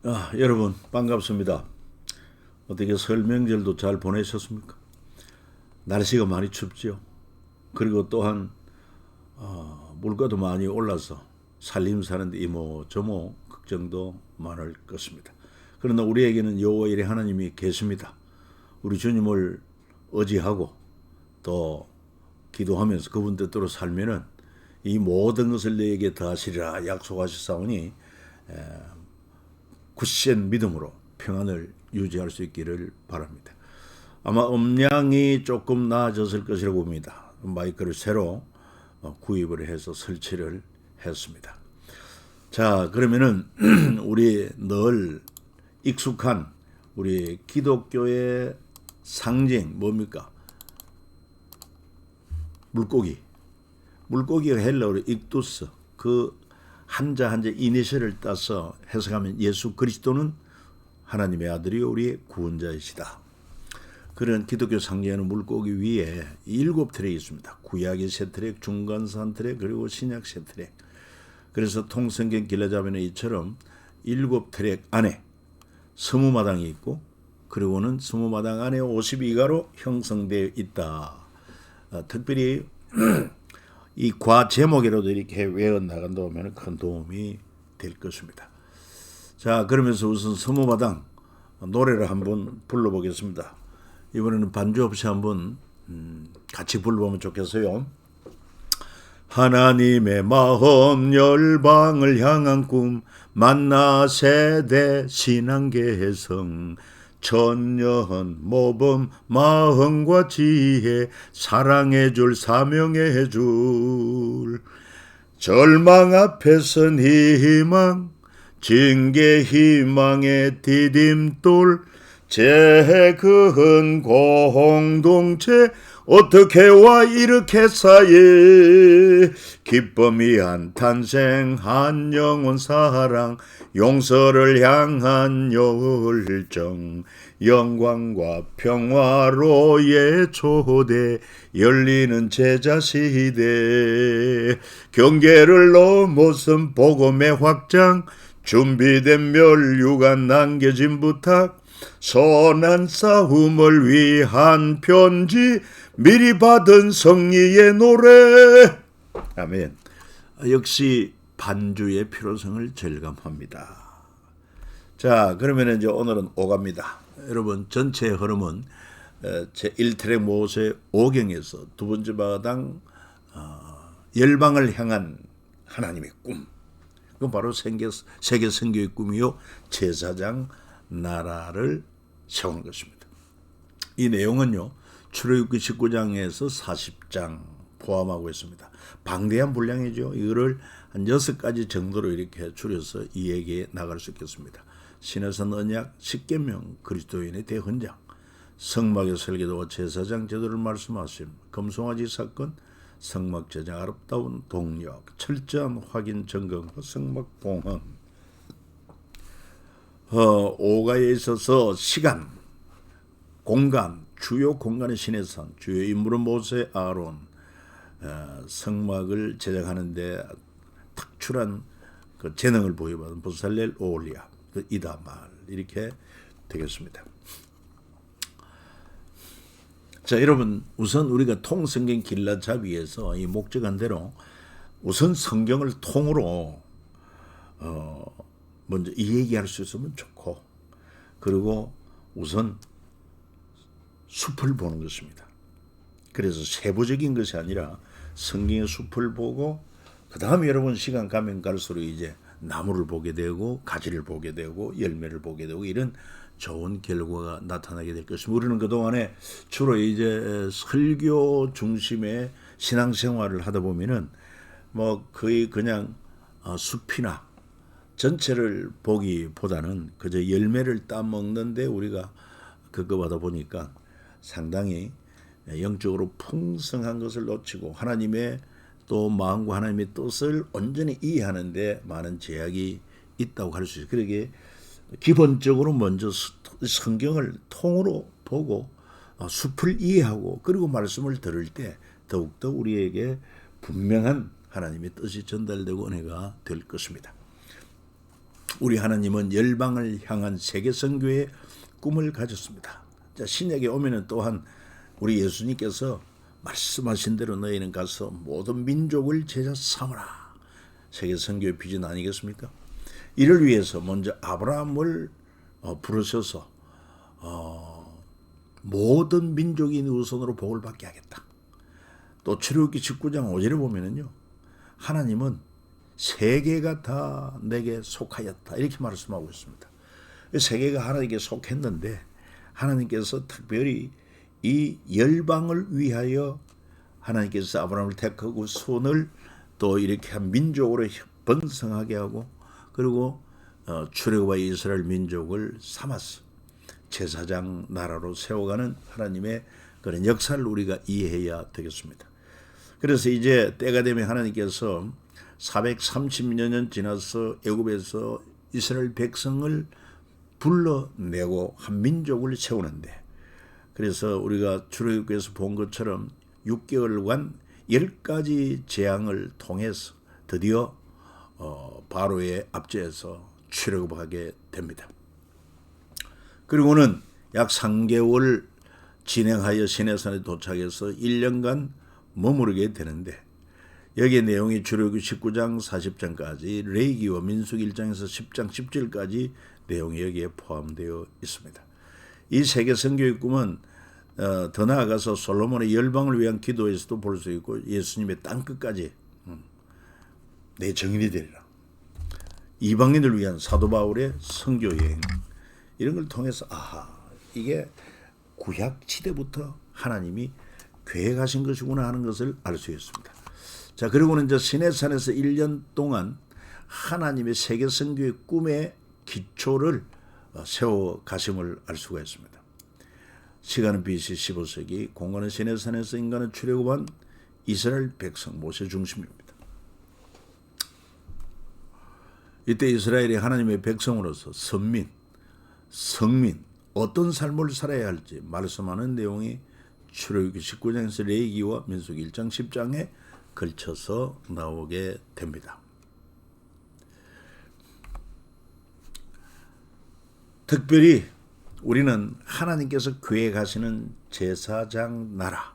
여러분 반갑습니다. 어떻게 설 명절도 잘 보내셨습니까? 날씨가 많이 춥죠. 그리고 또한 물가도 많이 올라서 살림 사는데 이모저모 걱정도 많을 것입니다. 그러나 우리에게는 여호와 일의 하나님이 계십니다. 우리 주님을 의지하고 또 기도하면서 그분 뜻대로 살면은 이 모든 것을 너에게 더하시리라 약속하셨사오니 굳센 믿음으로 평안을 유지할 수 있기를 바랍니다. 아마 음량이 조금 나아졌을 것이라고 봅니다. 마이크를 새로 구입을 해서 설치를 했습니다. 자, 그러면은 우리 늘 익숙한 우리 기독교의 상징 뭡니까? 물고기가 헬라어로 익두스, 그 한자 이니셜을 따서 해석하면 예수 그리스도는 하나님의 아들이요 우리의 구원자이시다. 그런 기독교 상징에는 물고기 위에 7트랙이 있습니다. 구약이 3트랙, 중간사 1트랙, 그리고 신약 3트랙. 그래서 통성경 길라잡이는 이처럼 7트랙 안에 서무마당이 있고, 그리고는 서무마당 안에 52가로 형성되어 있다. 특별히 이 과 제목이라도 이렇게 외워 나간다 하면 큰 도움이 될 것입니다. 자, 그러면서 우선 서무마당 노래를 한번 불러보겠습니다. 이번에는 반주 없이 한번 같이 불러보면 좋겠어요. 하나님의 마음 열방을 향한 꿈 만나 세대 신앙 개성 천년 모범 마음과 지혜 사랑해 줄 사명해 줄 절망 앞에선 희망 징계 희망의 디딤돌 재근 공동체 어떻게 와 이렇게 사예 기쁨이 한 탄생 한 영혼 사랑 용서를 향한 열정 영광과 평화로의 초대 열리는 제자 시대 경계를 넘어선 복음의 확장 준비된 멸류가 남겨진 부탁 선한 싸움을 위한 편지 미리 받은 성리의 노래 아멘. 역시 반주의 필요성을 절감합니다. 자, 그러면 이제 오늘은 오가입니다. 여러분 전체의 흐름은 제1트랙 모세 5경에서 두 번째 마당 열방을 향한 하나님의 꿈. 그건 바로 세계 선교의 꿈이요 제사장 나라를 세우는 것입니다. 이 내용은요 출애굽기 19장에서 40장 포함하고 있습니다. 방대한 분량이죠. 이거를 한 6가지 정도로 이렇게 줄여서 이야기해 나갈 수 있겠습니다. 신해선 언약, 십계명, 그리스도인의 대헌장, 성막의 설계도와 제사장 제도를 말씀하심, 금송아지 사건, 성막 제장 아름다운 동력, 철저한 확인 점검과 성막 봉헌. 오가에 있어서 시간, 공간, 주요 공간의 신해선, 주요 인물은 모세, 아론, 성막을 제작하는데 특출한 그 재능을 보여받은 부살렐, 오홀리압, 그 이다말 이렇게 되겠습니다. 자, 여러분 우선 우리가 통성경 길라잡이에서 이 목적한 대로 우선 성경을 통으로 먼저 이 얘기할 수 있으면 좋고 그리고 우선 숲을 보는 것입니다. 그래서 세부적인 것이 아니라 성경의 숲을 보고 그 다음에 여러분 시간 가면 갈수록 이제 나무를 보게 되고 가지를 보게 되고 열매를 보게 되고 이런 좋은 결과가 나타나게 될 것입니다. 우리는 그동안에 주로 이제 설교 중심의 신앙생활을 하다 보면은 뭐 거의 그냥 숲이나 전체를 보기보다는 그저 열매를 따먹는데 우리가 그거 하다 보니까 상당히 영적으로 풍성한 것을 놓치고 하나님의 또 마음과 하나님의 뜻을 온전히 이해하는데 많은 제약이 있다고 할 수 있어요. 그러기에 기본적으로 먼저 성경을 통으로 보고 숲을 이해하고 그리고 말씀을 들을 때 더욱더 우리에게 분명한 하나님의 뜻이 전달되고 은혜가 될 것입니다. 우리 하나님은 열방을 향한 세계 선교의 꿈을 가졌습니다. 자, 신약에 오면은 또한 우리 예수님께서 말씀하신 대로 너희는 가서 모든 민족을 제자 삼으라. 세계 선교의 비전 아니겠습니까? 이를 위해서 먼저 아브라함을 부르셔서 모든 민족이 우선으로 복을 받게 하겠다. 또 출애굽기 19장 5절에 보면은요, 하나님은 세계가 다 내게 속하였다 이렇게 말씀하고 있습니다. 세계가 하나님께 속했는데 하나님께서 특별히 이 열방을 위하여 하나님께서 아브라함을 택하고 손을 또 이렇게 한 민족으로 번성하게 하고, 그리고 출애굽의 이스라엘 민족을 삼았어 제사장 나라로 세워가는 하나님의 그런 역사를 우리가 이해해야 되겠습니다. 그래서 이제 때가 되면 하나님께서 430여 년 지나서 애굽에서 이스라엘 백성을 불러내고 한 민족을 세우는데, 그래서 우리가 출애굽기에서 본 것처럼 6개월간 10가지 재앙을 통해서 드디어 바로의 압제에서 출애굽하게 됩니다. 그리고는 약 3개월 진행하여 시내산에 도착해서 1년간 머무르게 되는데, 여기에 내용이 출애굽기 19장 40장까지 레위기와 민수기 1장에서 10장 10절까지 내용이 여기에 포함되어 있습니다. 이 세계 선교의 꿈은 더 나아가서 솔로몬의 열방을 위한 기도에서도 볼 수 있고, 예수님의 땅끝까지 내 정인이 되리라, 이방인을 위한 사도 바울의 선교 여행, 이런 걸 통해서 이게 구약 시대부터 하나님이 계획하신 것이구나 하는 것을 알 수 있습니다. 자, 그리고는 이제 시내산에서 1년 동안 하나님의 세계 선교의 꿈의 기초를 세워 가심을 알 수가 있습니다. 시간은 BC 15세기, 공간은 시내산에서 인간은 출애굽한 이스라엘 백성 모세 중심입니다. 이때 이스라엘이 하나님의 백성으로서 선민, 성민, 어떤 삶을 살아야 할지 말씀하는 내용이 출애굽기 19장에서 레위기와 민수기 1장 10장에 걸쳐서 나오게 됩니다. 특별히 우리는 하나님께서 계획하시는 제사장 나라,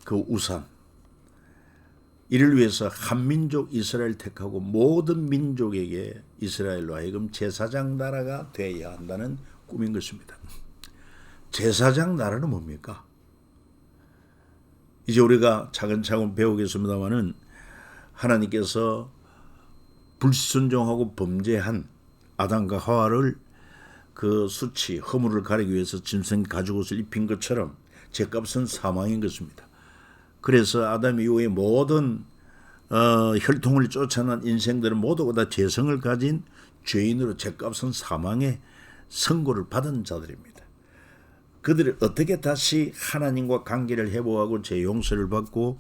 그 우상, 이를 위해서 한민족 이스라엘 택하고 모든 민족에게 이스라엘로 하여금 제사장 나라가 되어야 한다는 꿈인 것입니다. 제사장 나라는 뭡니까? 이제 우리가 차근차근 배우겠습니다마는, 하나님께서 불순종하고 범죄한 아담과 하와를 그 수치, 허물을 가리기 위해서 짐승 가죽옷을 입힌 것처럼 죄값은 사망인 것입니다. 그래서 아담 이후에 모든 혈통을 쫓아난 인생들은 모두가 다 죄성을 가진 죄인으로 죄값은 사망의 선고를 받은 자들입니다. 그들이 어떻게 다시 하나님과 관계를 회복하고 죄 용서를 받고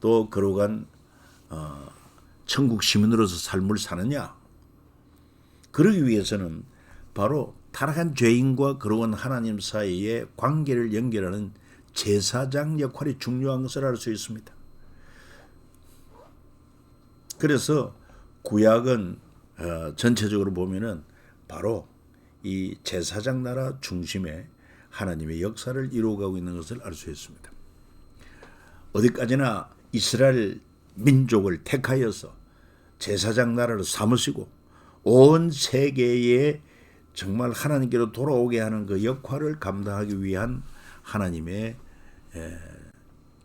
또 거룩한 천국 시민으로서 삶을 사느냐? 그러기 위해서는 바로 타락한 죄인과 거룩한 하나님 사이의 관계를 연결하는 제사장 역할이 중요한 것을 알 수 있습니다. 그래서 구약은 전체적으로 보면은 바로 이 제사장 나라 중심에 하나님의 역사를 이루어가고 있는 것을 알 수 있습니다. 어디까지나 이스라엘 민족을 택하여서 제사장 나라를 삼으시고 온 세계에 정말 하나님께로 돌아오게 하는 그 역할을 감당하기 위한 하나님의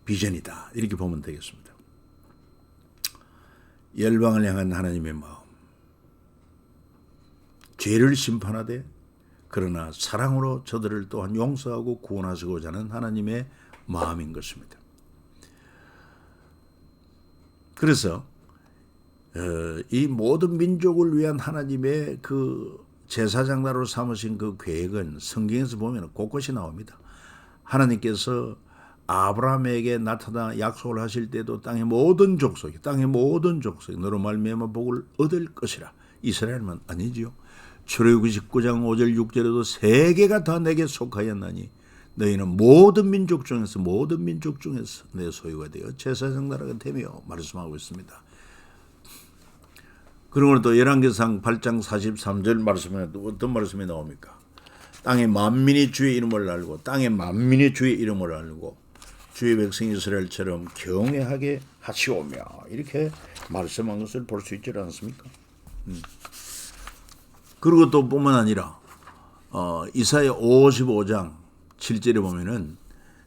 비전이다, 이렇게 보면 되겠습니다. 열방을 향한 하나님의 마음, 죄를 심판하되 그러나 사랑으로 저들을 또한 용서하고 구원하시고자 하는 하나님의 마음인 것입니다. 그래서 이 모든 민족을 위한 하나님의 그 제사장 나라로 삼으신 그 계획은 성경에서 보면 곳곳이 나옵니다. 하나님께서 아브라함에게 나타나 약속을 하실 때도 땅의 모든 족속이 너로 말미암아 복을 얻을 것이라. 이스라엘만 아니지요. 출애굽기 19장 5절 6절에도 세계가 다 내게 속하였나니 너희는 모든 민족 중에서 내 소유가 되어 제사장 나라가 되며 말씀하고 있습니다. 그러고 또 열왕기상 8장 43절 말씀에 또 어떤 말씀이 나옵니까? 땅의 만민이 주의 이름을 알고 땅의 만민이 주의 이름을 알고 주의 백성 이스라엘처럼 경외하게 하시오며 이렇게 말씀한 것을 볼 수 있지 않습니까? 그리고 또 뿐만 아니라 이사야 55장 7절에 보면은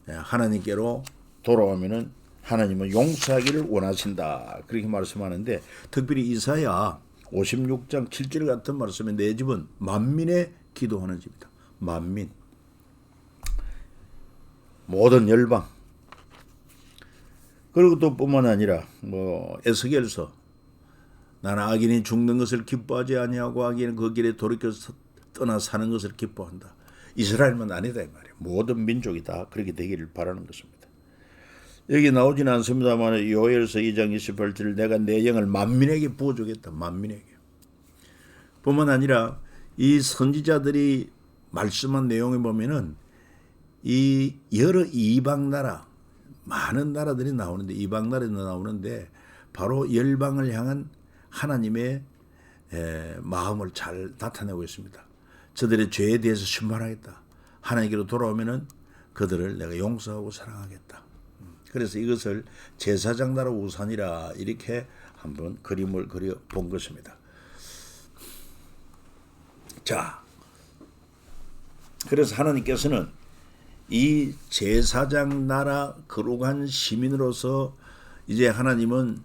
하나님께로 돌아오면은 하나님은 용서하기를 원하신다 그렇게 말씀하는데 특별히 이사야 56장 7절 같은 말씀에 내 집은 만민의 기도하는 집이다. 만민 모든 열방 그리고 또 뿐만 아니라 에스겔서 나는 악인이 죽는 것을 기뻐하지 아니하고 악인은 그 길에 돌이켜 떠나 사는 것을 기뻐한다. 이스라엘만 아니다 이 말이에요. 모든 민족이 다 그렇게 되기를 바라는 것입니다. 여기 나오지는 않습니다만 요엘서 2장 28절 내가 내 영을 만민에게 부어주겠다. 만민에게. 뿐만 아니라 이 선지자들이 말씀한 내용에 보면은 이 여러 이방 나라 많은 나라들이 나오는데 이방 나라들이 나오는데 바로 열방을 향한 하나님의 마음을 잘 나타내고 있습니다. 저들의 죄에 대해서 심판하겠다. 하나님께로 돌아오면은 그들을 내가 용서하고 사랑하겠다. 그래서 이것을 제사장 나라 우산이라 이렇게 한번 그림을 그려 본 것입니다. 자, 그래서 하나님께서는 이 제사장 나라 거룩한 시민으로서 이제 하나님은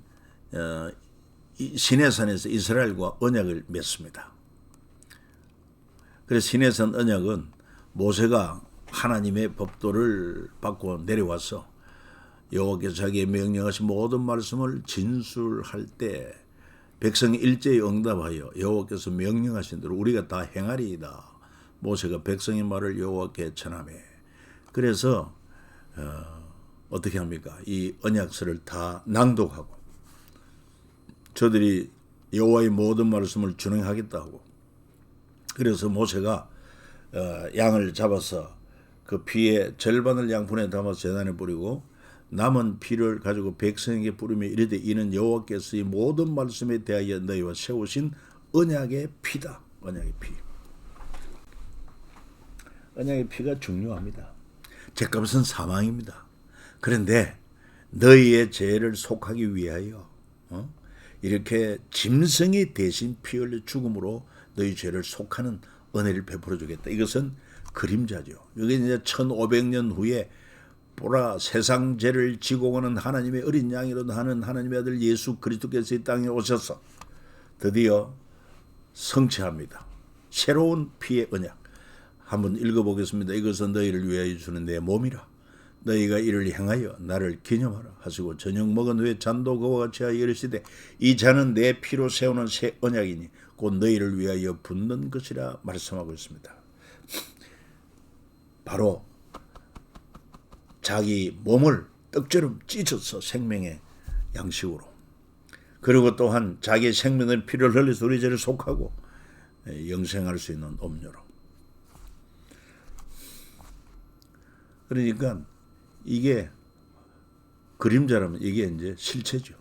시내산에서 이스라엘과 언약을 맺습니다. 그래서 시내산 언약은 모세가 하나님의 법도를 받고 내려와서 여호와께서 자기의 명령하신 모든 말씀을 진술할 때 백성이 일제히 응답하여 여호와께서 명령하신 대로 우리가 다 행하리이다. 모세가 백성의 말을 여호와께 전하매 그래서 어떻게 합니까? 이 언약서를 다 낭독하고 저들이 여호와의 모든 말씀을 준행하겠다 하고 그래서 모세가 양을 잡아서 그 피의 절반을 양푼에 담아서 제단에 뿌리고 남은 피를 가지고 백성에게 뿌리며 이르되 이는 여호와께서 이 모든 말씀에 대하여 너희와 세우신 언약의 피다. 언약의 피. 언약의 피가 중요합니다. 죗값은 사망입니다. 그런데 너희의 죄를 속하기 위하여 이렇게 짐승이 대신 피 흘려 죽음으로 너희 죄를 속하는 은혜를 베풀어 주겠다. 이것은 그림자죠. 여기 이제 1500년 후에 보라 세상 죄를 지고 오는 하나님의 어린 양이로도 하는 하나님의 아들 예수 그리스도께서 이 땅에 오셔서 드디어 성취합니다. 새로운 피의 언약. 한번 읽어보겠습니다. 이것은 너희를 위하여 주는 내 몸이라. 너희가 이를 행하여 나를 기념하라 하시고 저녁 먹은 후에 잔도 그와 같이 하여 이르시되 이 잔은 내 피로 세우는 새 언약이니 곧 너희를 위하여 붓는 것이라 말씀하고 있습니다. 바로 자기 몸을 떡처럼 찢어서 생명의 양식으로 그리고 또한 자기의 생명의 피를 흘려서 우리 죄를 속하고 영생할 수 있는 음료로 그러니까 이게 그림자라면 이게 이제 실체죠.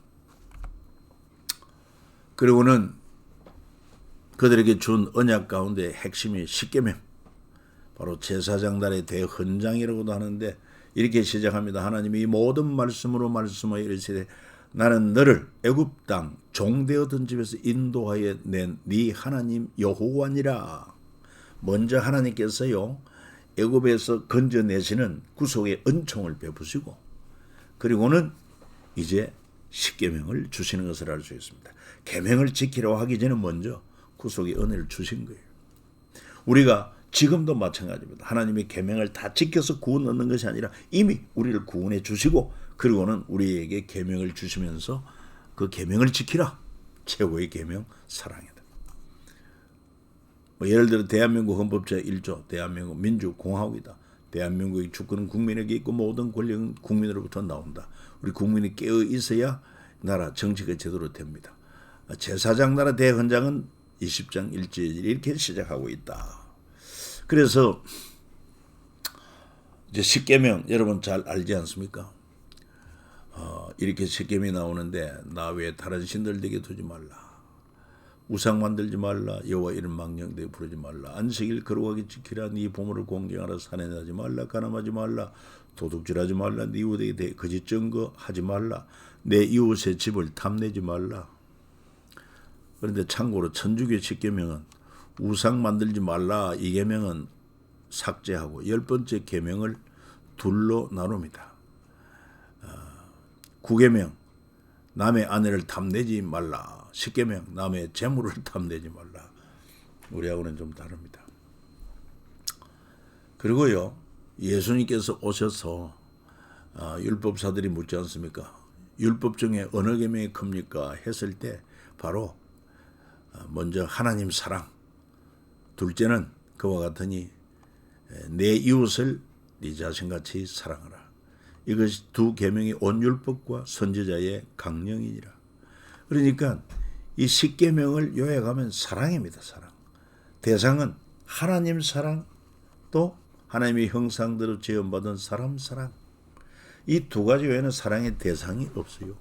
그리고는 그들에게 준 언약 가운데 핵심이 십계명 바로 제사장 날의 대헌장이라고도 하는데 이렇게 시작합니다. 하나님이 이 모든 말씀으로 말씀하여 이르시되 나는 너를 애굽 땅 종되었던 집에서 인도하여 낸 네 하나님 여호와니라. 먼저 하나님께서요 애굽에서 건져내시는 구속의 은총을 베푸시고 그리고는 이제 십계명을 주시는 것을 알 수 있습니다. 계명을 지키라고 하기 전에 먼저 구속의 은혜를 주신 거예요. 우리가 지금도 마찬가지입니다. 하나님의 계명을 다 지켜서 구원 얻는 것이 아니라 이미 우리를 구원해 주시고 그리고는 우리에게 계명을 주시면서 그 계명을 지키라. 최고의 계명 사랑이다. 예를 들어 대한민국 헌법 제1조 대한민국 민주공화국이다. 대한민국의 주권은 국민에게 있고 모든 권력은 국민으로부터 나온다. 우리 국민이 깨어 있어야 나라 정치가 제대로 됩니다. 제사장 나라 대헌장은 20장 1절 이렇게 시작하고 있다. 그래서 이제 십계명 여러분 잘 알지 않습니까? 이렇게 십계명이 나오는데 나 외에 다른 신들 되게 두지 말라. 우상 만들지 말라. 여호와 이름 망령되이 부르지 말라. 안식일 거룩하게 지키라. 네 부모를 공경하라. 살인하지 말라. 간음하지 말라. 도둑질하지 말라. 네 이웃에게 대해 거짓 증거하지 말라. 내 이웃의 집을 탐내지 말라. 그런데 참고로 천주교 10계명은 우상 만들지 말라 이 계명은 삭제하고 10번째 계명을 둘로 나눕니다. 9계명 남의 아내를 탐내지 말라. 10계명 남의 재물을 탐내지 말라. 우리하고는 좀 다릅니다. 그리고요, 예수님께서 오셔서 율법사들이 묻지 않습니까? 율법 중에 어느 계명이 큽니까? 했을 때 바로 먼저 하나님 사랑, 둘째는 그와 같으니 내 이웃을 네 자신같이 사랑하라. 이것이 두 계명이 온 율법과 선지자의 강령이니라. 그러니까 이 10계명을 요약하면 사랑입니다. 사랑. 대상은 하나님 사랑, 또 하나님의 형상대로 지음받은 사람 사랑. 이 두 가지 외에는 사랑의 대상이 없어요.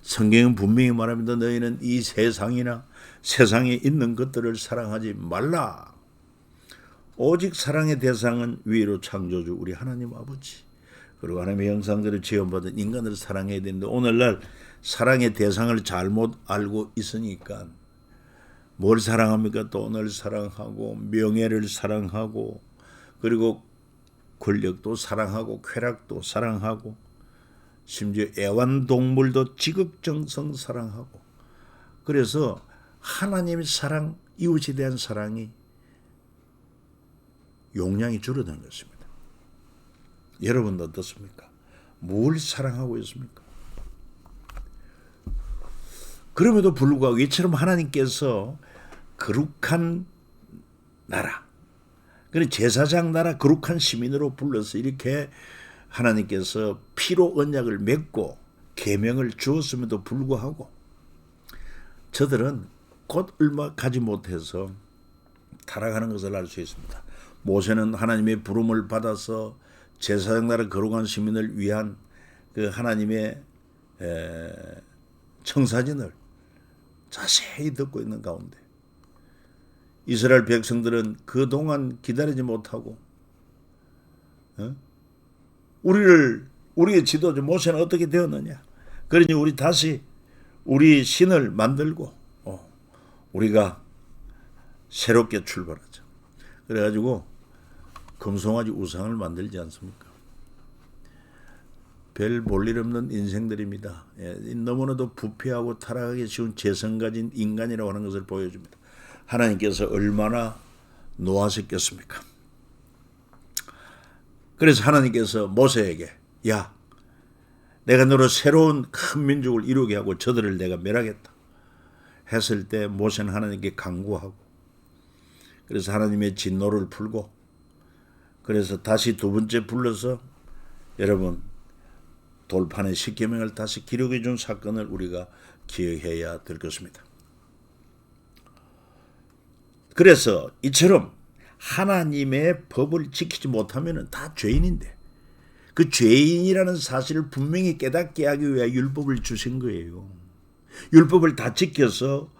성경은 분명히 말합니다. 너희는 이 세상이나 세상에 있는 것들을 사랑하지 말라. 오직 사랑의 대상은 위로 창조주 우리 하나님 아버지, 그리고 하나님의 형상대로 지음받은 인간을 사랑해야 되는데 오늘날 사랑의 대상을 잘못 알고 있으니까 뭘 사랑합니까? 돈을 사랑하고 명예를 사랑하고 그리고 권력도 사랑하고 쾌락도 사랑하고 심지어 애완동물도 지극정성 사랑하고, 그래서 하나님의 사랑, 이웃에 대한 사랑이 용량이 줄어드는 것입니다. 여러분도 어떻습니까? 뭘 사랑하고 있습니까? 그럼에도 불구하고 이처럼 하나님께서 거룩한 나라, 그런 제사장 나라 거룩한 시민으로 불러서 이렇게 하나님께서 피로 언약을 맺고 계명을 주었음에도 불구하고 저들은 곧 얼마 가지 못해서 타락하는 것을 알 수 있습니다. 모세는 하나님의 부름을 받아서 제사장 나라 거룩한 시민을 위한 그 하나님의 청사진을 자세히 듣고 있는 가운데 이스라엘 백성들은 그동안 기다리지 못하고 우리의 지도자 모세는 어떻게 되었느냐, 그러니 우리 다시 우리 신을 만들고 우리가 새롭게 출발하자. 그래가지고 금송아지 우상을 만들지 않습니까? 별 볼 일 없는 인생들입니다. 너무나도 부패하고 타락하기 쉬운 재성 가진 인간이라고 하는 것을 보여줍니다. 하나님께서 얼마나 노하셨겠습니까? 그래서 하나님께서 모세에게 야, 내가 너로 새로운 큰 민족을 이루게 하고 저들을 내가 멸하겠다 했을 때 모세는 하나님께 간구하고, 그래서 하나님의 진노를 풀고, 그래서 다시 두 번째 불러서 여러분 돌판의 10계명을 다시 기록해 준 사건을 우리가 기억해야 될 것입니다. 그래서 이처럼 하나님의 법을 지키지 못하면 다 죄인인데 그 죄인이라는 사실을 분명히 깨닫게 하기 위해 율법을 주신 거예요. 율법을 다 지켜서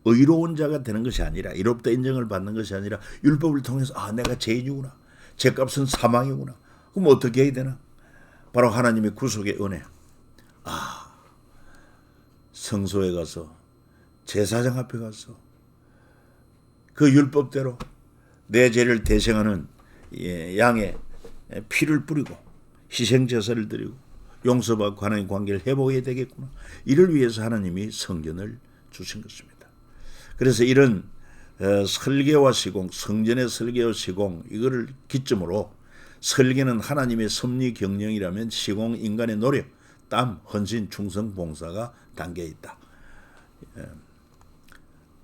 의로운 자가 되는 것이 아니라, 이로부터 인정을 받는 것이 아니라 율법을 통해서 내가 죄인이구나, 죄값은 사망이구나. 그럼 어떻게 해야 되나? 바로 하나님의 구속의 은혜. 성소에 가서 제사장 앞에 가서 그 율법대로 내 죄를 대생하는 양의 피를 뿌리고 희생제사를 드리고 용서받고 하나님 관계를 회복해야 되겠구나. 이를 위해서 하나님이 성전을 주신 것입니다. 그래서 이런 설계와 시공, 성전의 설계와 시공, 이거를 기점으로 설계는 하나님의 섭리 경영이라면 시공 인간의 노력, 땀, 헌신, 충성, 봉사가 담겨 있다.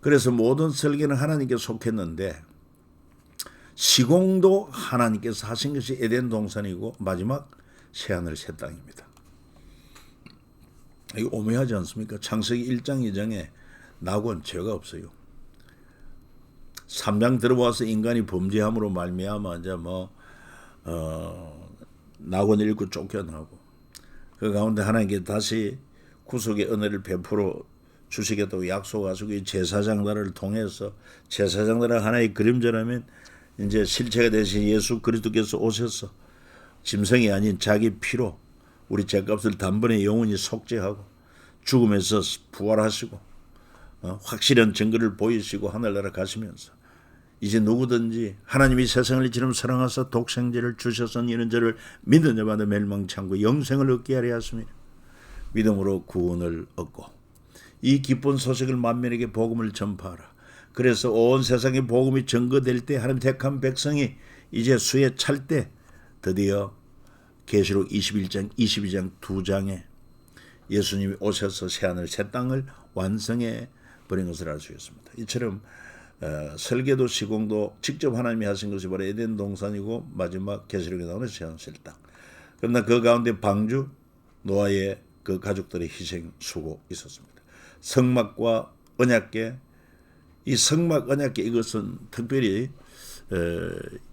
그래서 모든 설계는 하나님께 속했는데 시공도 하나님께서 하신 것이 에덴 동산이고 마지막 새하늘 새 땅입니다. 이거 오묘하지 않습니까? 창세기 1장 2장에 낙원 죄가 없어요. 3장 들어와서 인간이 범죄함으로 말미암아 이제 낙원을 잃고 쫓겨나고 그 가운데 하나님께 다시 구속의 은혜를 베풀어 주시겠다고 약속하시고 이 제사장들을 통해서 제사장들은 하나의 그림자라면 이제 실체가 되신 예수 그리스도께서 오셔서 짐승이 아닌 자기 피로 우리 죄값을 단번에 영원히 속죄하고 죽음에서 부활하시고 확실한 증거를 보이시고 하늘나라 가시면서 이제 누구든지 하나님이 세상을 이처럼 사랑하사 독생자를 주셔서 이는 저를 믿는 자마다 멸망치 않고 영생을 얻게 하려 하십니다. 믿음으로 구원을 얻고 이 기쁜 소식을 만민에게 복음을 전파하라. 그래서 온 세상에 복음이 전거될 때 하나님 택한 백성이 이제 수에 찰 때 드디어 계시록 21장 22장 두 장에 예수님이 오셔서 새하늘 새 땅을 완성해 버린 것을 알 수 있습니다. 이처럼 설계도 시공도 직접 하나님이 하신 것이 바로 에덴 동산이고 마지막 계시록에 나오는 새하늘 새 땅. 그러나 그 가운데 방주 노아의 그 가족들의 희생 수고 있었습니다. 성막과 언약궤, 이 성막 언약궤 이것은 특별히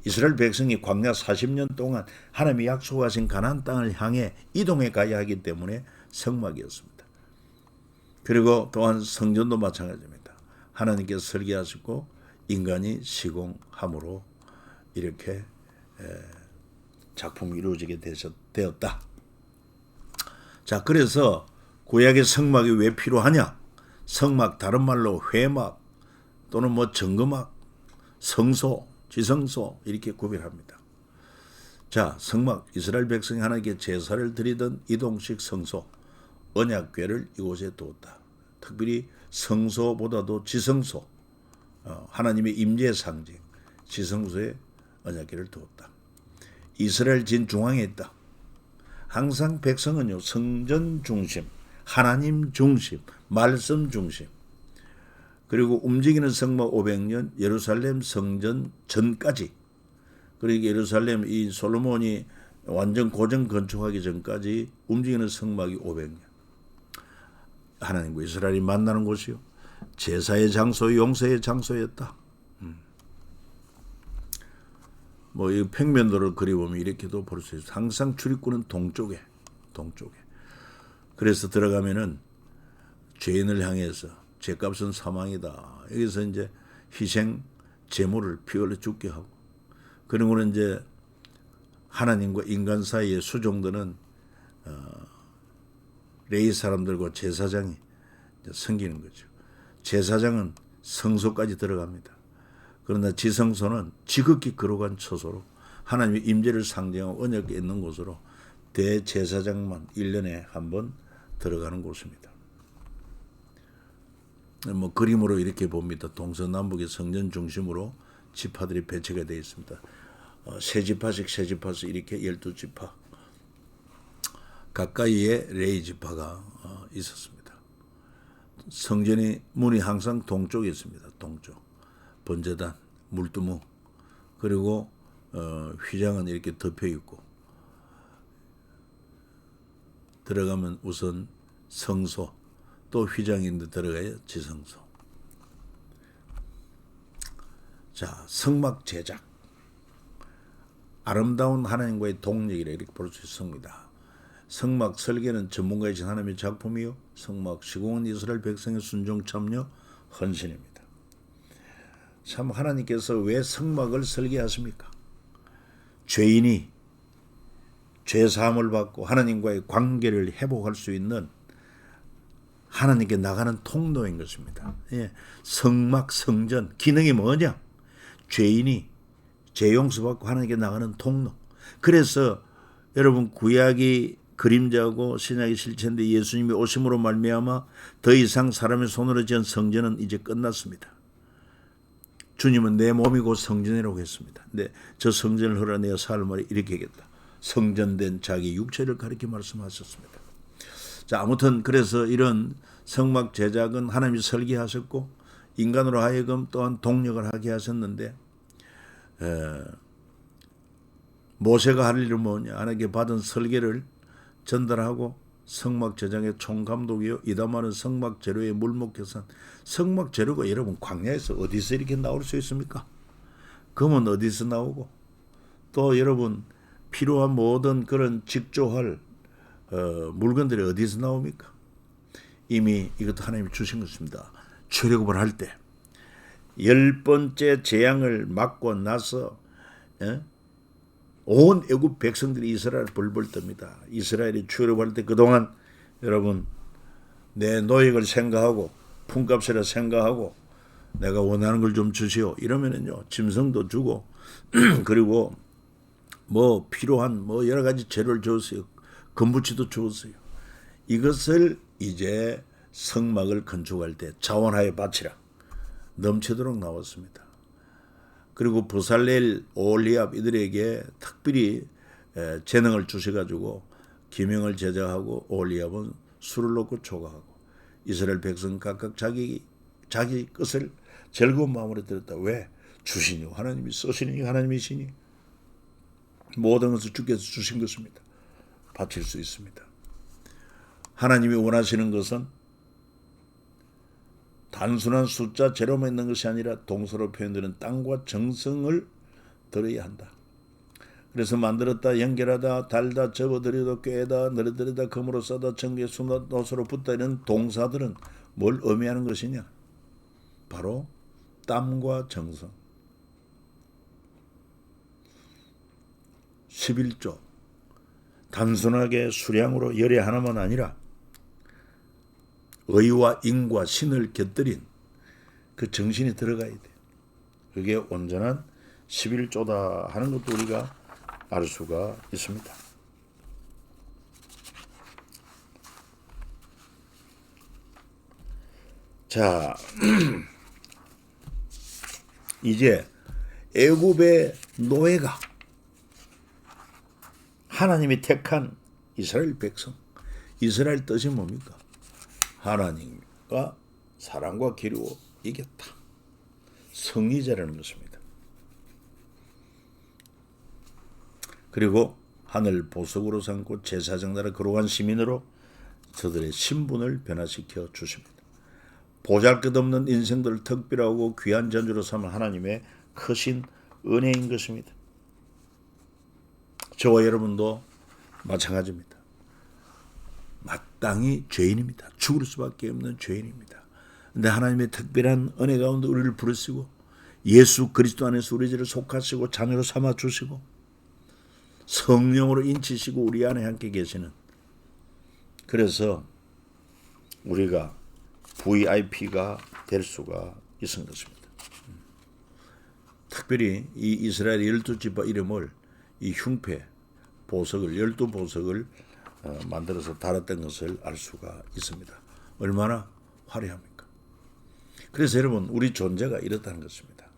이스라엘 백성이 광야 40년 동안 하나님이 약속하신 가나안 땅을 향해 이동해 가야 하기 때문에 성막이었습니다. 그리고 또한 성전도 마찬가지입니다. 하나님께서 설계하시고 인간이 시공함으로 이렇게 작품이 이루어지게 되었다. 자, 그래서 구약의 성막이 왜 필요하냐? 성막 다른 말로 회막 또는 정금막, 성소, 지성소 이렇게 구별합니다. 자, 성막 이스라엘 백성이 하나님께 제사를 드리던 이동식 성소 언약궤를 이곳에 두었다. 특별히 성소보다도 지성소 하나님의 임재의 상징 지성소에 언약궤를 두었다. 이스라엘 진 중앙에 있다. 항상 백성은요 성전 중심, 하나님 중심, 말씀 중심 그리고 움직이는 성막 500년 예루살렘 성전 전까지 그리고 예루살렘 이 솔로몬이 완전 고정 건축하기 전까지 움직이는 성막이 500년 하나님과 이스라엘이 만나는 곳이요 제사의 장소, 용서의 장소였다. 이 평면도를 그려보면 이렇게도 볼 수 있어요. 항상 출입구는 동쪽에. 그래서 들어가면은 죄인을 향해서 죄값은 사망이다. 여기서 이제 희생 제물을 피 흘려 죽게 하고 그리고 이제 하나님과 인간 사이의 수종들은 레위 사람들과 제사장이 섬기는 거죠. 제사장은 성소까지 들어갑니다. 그러나 지성소는 지극히 거룩한 처소로 하나님의 임재를 상징하고 언약이 있는 곳으로 대제사장만 1년에 한 번 들어가는 곳입니다. 그림으로 이렇게 봅니다. 동서남북의 성전 중심으로 지파들이 배치가 되어 있습니다. 세 지파씩 이렇게 12지파 가까이에 레위 지파가 있었습니다. 성전의 문이 항상 동쪽에 있습니다. 동쪽. 번제단, 물두멍 그리고 휘장은 이렇게 덮여 있고 들어가면 우선 성소 또 휘장이 있는데 들어가야 지성소. 자, 성막 제작 아름다운 하나님과의 동력이라 이렇게 볼 수 있습니다. 성막 설계는 전문가이신 하나님의 작품이요 성막 시공은 이스라엘 백성의 순종 참여 헌신입니다. 참 하나님께서 왜 성막을 설계하십니까? 죄인이 죄사함을 받고 하나님과의 관계를 회복할 수 있는 하나님께 나가는 통로인 것입니다. 예. 성막 성전 기능이 뭐냐? 죄인이 죄 용서받고 하나님께 나가는 통로. 그래서 여러분 구약이 그림자고 신약이 실체인데 예수님이 오심으로 말미암아 더 이상 사람의 손으로 지은 성전은 이제 끝났습니다. 주님은 내 몸이 곧 성전이라고 했습니다. 근데 저 성전을 흘러내어 삶을 이렇게 하겠다. 성전된 자기 육체를 가리켜 말씀하셨습니다. 자, 아무튼 그래서 이런 성막 제작은 하나님이 설계하셨고 인간으로 하여금 또한 동력을 하게 하셨는데 모세가 할 일은 뭐냐? 하나님께 받은 설계를 전달하고 성막 제작의 총감독이요 이다마는 성막 재료의 물목계산. 성막 재료가 여러분 광야에서 어디서 이렇게 나올 수 있습니까? 금은 어디서 나오고 또 여러분 필요한 모든 그런 직조할 물건들이 어디서 나옵니까? 이미 이것도 하나님이 주신 것입니다. 출애굽을 할 때 10번째 재앙을 맞고 나서 온 애굽 백성들이 이스라엘 벌벌 떱니다. 이스라엘이 출애굽할 때 그동안 여러분 내 노역을 생각하고 품값이라 생각하고 내가 원하는 걸 좀 주시오 이러면은요 짐승도 주고 그리고 뭐 필요한 뭐 여러 가지 재료를 주었어요. 금부치도 주었어요. 이것을 이제 성막을 건축할 때 자원하여 바치라 넘치도록 나왔습니다. 그리고 부살렐, 오홀리압 이들에게 특별히 재능을 주셔가지고 기명을 제작하고 오홀리압은 술을 놓고 초과하고 이스라엘 백성 각각 자기 것을 즐거운 마음으로 드렸다. 왜? 주시니 하나님이 쓰시니 하나님이시니 모든 것을 주께서 주신 것입니다. 바칠 수 있습니다. 하나님이 원하시는 것은 단순한 숫자 제로만 있는 것이 아니라 동서로 표현되는 땅과 정성을 들어야 한다. 그래서 만들었다, 연결하다, 달다, 접어들이다, 꿰다, 늘어뜨리다, 금으로 싸다, 청개, 수다, 노소로 붓다 이런 동사들은 뭘 의미하는 것이냐? 바로 땀과 정성. 11조 단순하게 수량으로 열의 하나만 아니라 의와 인과 신을 곁들인 그 정신이 들어가야 돼요. 그게 온전한 11조다 하는 것도 우리가 알 수가 있습니다. 자, 이제 애굽의 노예가 하나님이 택한 이스라엘 백성. 이스라엘 뜻이 뭡니까? 하나님과 사랑과 기르고 이겼다. 성리자라는 것입니다. 그리고 하늘 보석으로 삼고 제사장 나라 거룩한 시민으로 저들의 신분을 변화시켜 주십니다. 보잘것없는 인생들을 특별하고 귀한 전주로 삼은 하나님의 크신 은혜인 것입니다. 저와 여러분도 마찬가지입니다. 마땅히 죄인입니다. 죽을 수밖에 없는 죄인입니다. 그런데 하나님의 특별한 은혜 가운데 우리를 부르시고 예수 그리스도 안에서 우리 죄를 속하시고 자녀로 삼아 주시고 성령으로 인치시고 우리 안에 함께 계시는, 그래서 우리가 VIP가 될 수가 있은 것입니다. 특별히 이 이스라엘 12지파 이름을 이 흉패 보석을 12보석을 만들어서 달았던 것을 알 수가 있습니다. 얼마나 화려합니까? 그래서 여러분 우리 존재가 이렇다는 것입니다.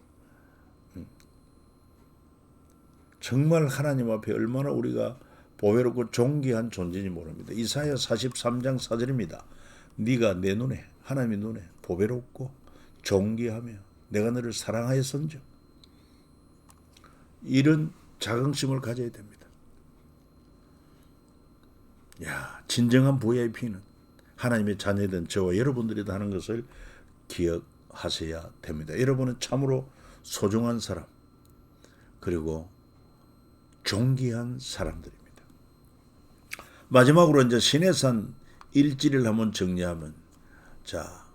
정말 하나님 앞에 얼마나 우리가 보배롭고 존귀한 존재인지 모릅니다. 이사야 43장 4절입니다. 네가 내 눈에, 하나님의 눈에 보배롭고 존귀하며 내가 너를 사랑하였은즉, 이런 자긍심을 가져야 됩니다. 진정한 VIP는 하나님의 자녀된 저와 여러분들이다 하는 것을 기억하셔야 됩니다. 여러분은 참으로 소중한 사람, 그리고 존귀한 사람들입니다. 마지막으로 이제 시내산 일지를 한번 정리하면, 자,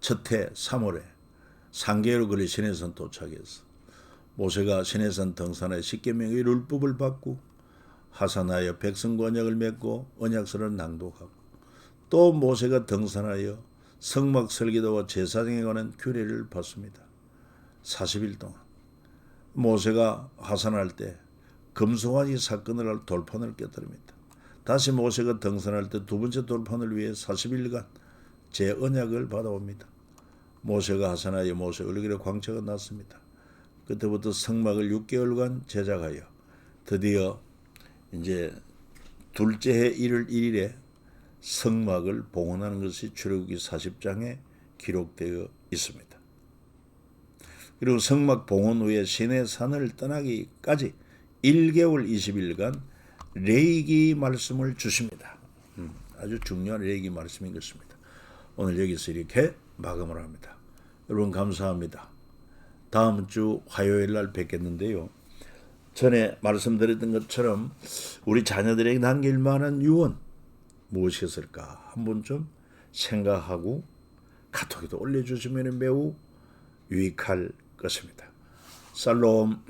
첫해 3월에 3개월 걸려 시내산 도착해서 모세가 시내산 등산하여 십계명의 율법을 받고 하산하여 백성과 언약을 맺고 언약서를 낭독하고, 또 모세가 등산하여 성막 설계도와 제사장에 관한 규례를 받습니다. 40일 동안 모세가 하산할 때 금송아지 사건을 할 돌판을 깨뜨립니다. 다시 모세가 등산할 때 두 번째 돌판을 위해 40일간 제언약을 받아옵니다. 모세가 하산하여 모세 얼굴에 광채가 났습니다. 그때부터 성막을 6개월간 제작하여 드디어 이제 둘째 해 1월 1일에 성막을 봉헌하는 것이 출애굽기 40장에 기록되어 있습니다. 그리고 성막 봉헌 후에 시내산을 떠나기까지 1개월 20일간 레위기 말씀을 주십니다. 아주 중요한 레위기 말씀인 것입니다. 오늘 여기서 이렇게 마감을 합니다. 여러분 감사합니다. 다음 주 화요일 날 뵙겠는데요. 전에 말씀드렸던 것처럼 우리 자녀들에게 남길 만한 유언 무엇이었을까 한번 좀 생각하고 카톡에도 올려주시면 매우 유익할 것입니다. 살롬.